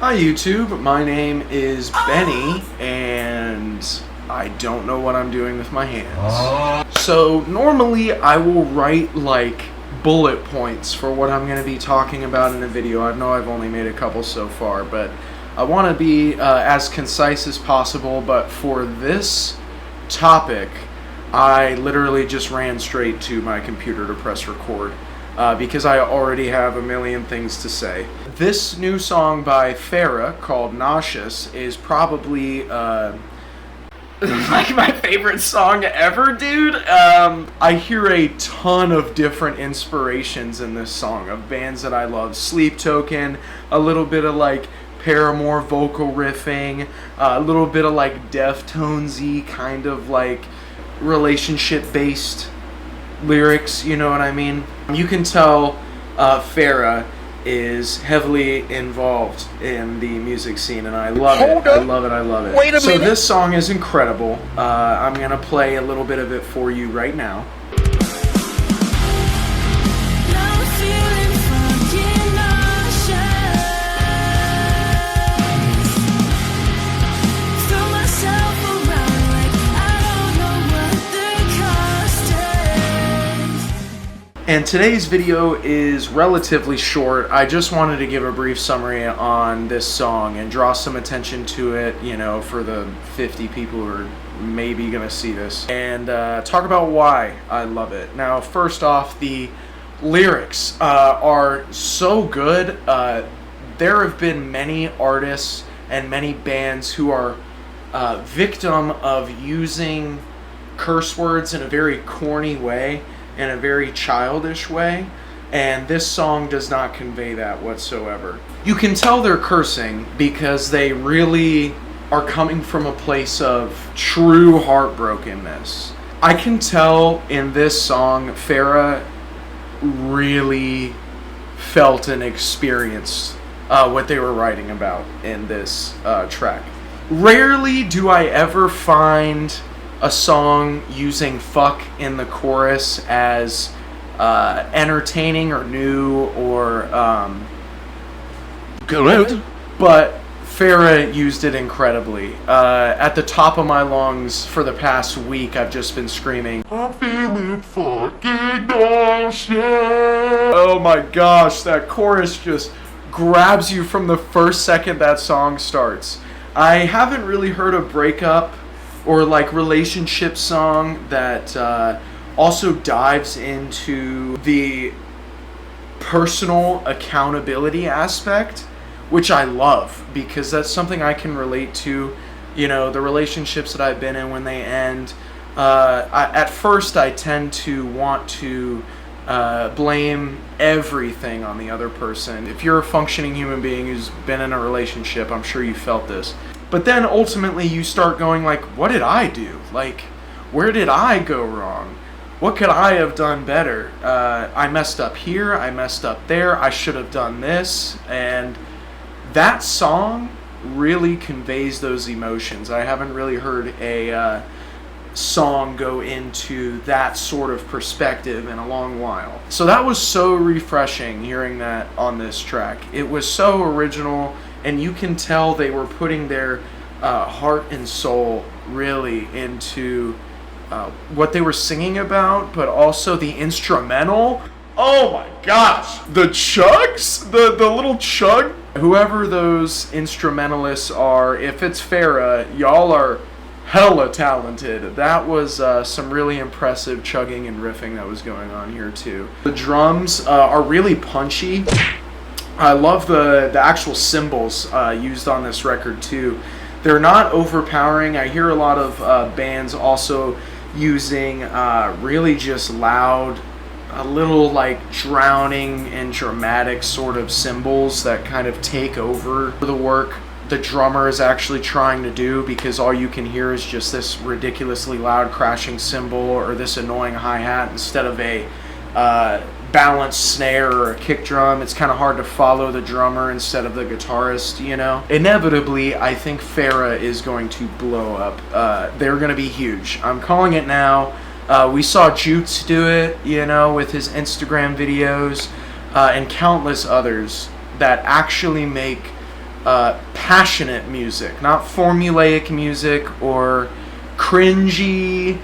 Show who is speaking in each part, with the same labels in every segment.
Speaker 1: Hi YouTube, my name is Benny, and I don't know what I'm doing with my hands. So normally I will write like bullet points for what I'm going to be talking about in a video. I know I've only made a couple so far, but I want to be as concise as possible. But for this topic, I literally just ran straight to my computer to press record. Because I already have a million things to say. This new song by Fera called Nauseous is probably like my favorite song ever, dude. I hear a ton of different inspirations in this song of bands that I love. Sleep Token, a little bit of like Paramore vocal riffing, a little bit of like Deftones-y kind of like relationship based lyrics, you know what I mean? You can tell Fera is heavily involved in the music scene, and I love it. I love it. I love it.
Speaker 2: Wait a minute.
Speaker 1: So this song is incredible. I'm gonna play a little bit of it for you right now. And today's video is relatively short. I just wanted to give a brief summary on this song and draw some attention to it, you know, for the 50 people who are maybe gonna see this, and talk about why I love it. Now, first off, the lyrics are so good. There have been many artists and many bands who are victim of using curse words in a very corny way, in a very childish way, and this song does not convey that whatsoever. You can tell they're cursing because they really are coming from a place of true heartbrokenness. I can tell in this song Fera really felt and experienced what they were writing about in this track. Rarely do I ever find a song using fuck in the chorus as entertaining or new or good, but Fera used it incredibly. At the top of my lungs for the past week, I've just been screaming, I'm feeling fucking nauseous. Oh my gosh, that chorus just grabs you from the first second that song starts. I haven't really heard a breakup or like relationship song that also dives into the personal accountability aspect, which I love because that's something I can relate to. You know, the relationships that I've been in, when they end, at first I tend to want to blame everything on the other person. If you're a functioning human being who's been in a relationship, I'm sure you felt this. But then ultimately you start going like, what did I do? Like, where did I go wrong? What could I have done better? I messed up here, I messed up there, I should have done this. And that song really conveys those emotions. I haven't really heard a song go into that sort of perspective in a long while. So that was so refreshing hearing that on this track. It was so original, and you can tell they were putting their heart and soul really into what they were singing about, but also the instrumental. Oh my gosh! The chugs? The little chug? Whoever those instrumentalists are, if it's Fera, y'all are hella talented. That was some really impressive chugging and riffing that was going on here too. The drums are really punchy. I love the actual cymbals used on this record too. They're not overpowering. I hear a lot of bands also using really just loud, a little like drowning and dramatic sort of cymbals that kind of take over the work the drummer is actually trying to do, because all you can hear is just this ridiculously loud crashing cymbal or this annoying hi-hat instead of a balanced snare or a kick drum. It's kind of hard to follow the drummer instead of the guitarist, you know? Inevitably, I think Fera is going to blow up. They're going to be huge. I'm calling it now. We saw Jutes do it, you know, with his Instagram videos, and countless others that actually make passionate music, not formulaic music or cringy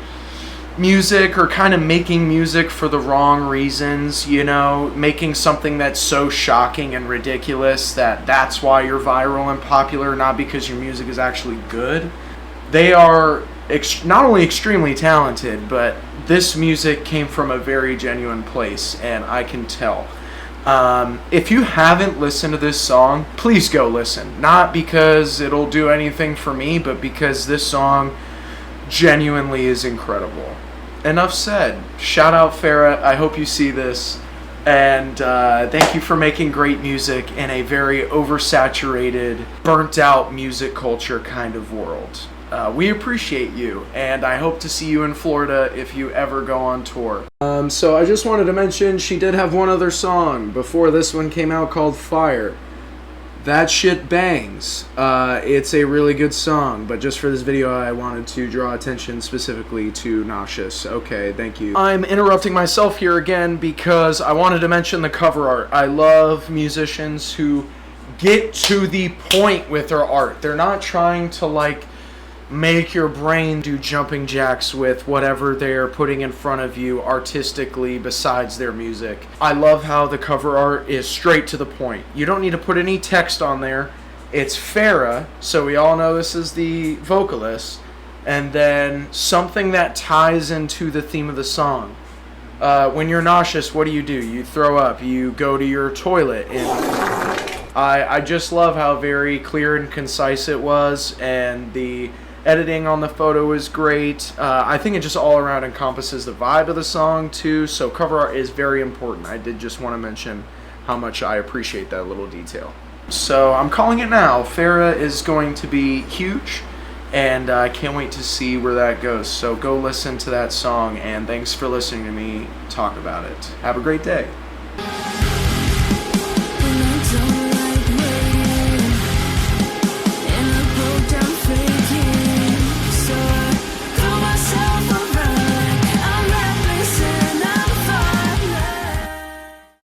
Speaker 1: music or kind of making music for the wrong reasons, you know, making something that's so shocking and ridiculous that's why you're viral and popular, not because your music is actually good. They are not only extremely talented, but this music came from a very genuine place, and I can tell. If you haven't listened to this song, please go listen. Not because it'll do anything for me, but because this song genuinely is incredible. Enough said. Shout out Fera. I hope you see this. And thank you for making great music in a very oversaturated, burnt out music culture kind of world. We appreciate you, and I hope to see you in Florida if you ever go on tour. So I just wanted to mention she did have one other song before this one came out called Fire. That shit bangs. It's a really good song, but just for this video I wanted to draw attention specifically to Nauseous. Okay, thank you. I'm interrupting myself here again because I wanted to mention the cover art. I love musicians who get to the point with their art. They're not trying to like make your brain do jumping jacks with whatever they're putting in front of you artistically besides their music. I love how the cover art is straight to the point. You don't need to put any text on there. It's Fera, so we all know this is the vocalist, and then something that ties into the theme of the song. When you're nauseous, what do? You throw up, you go to your toilet, and I just love how very clear and concise it was, and the editing on the photo is great. I think it just all around encompasses the vibe of the song too, so cover art is very important. I did just want to mention how much I appreciate that little detail. So I'm calling it now. Fera is going to be huge, and I can't wait to see where that goes. So go listen to that song, and thanks for listening to me talk about it. Have a great day.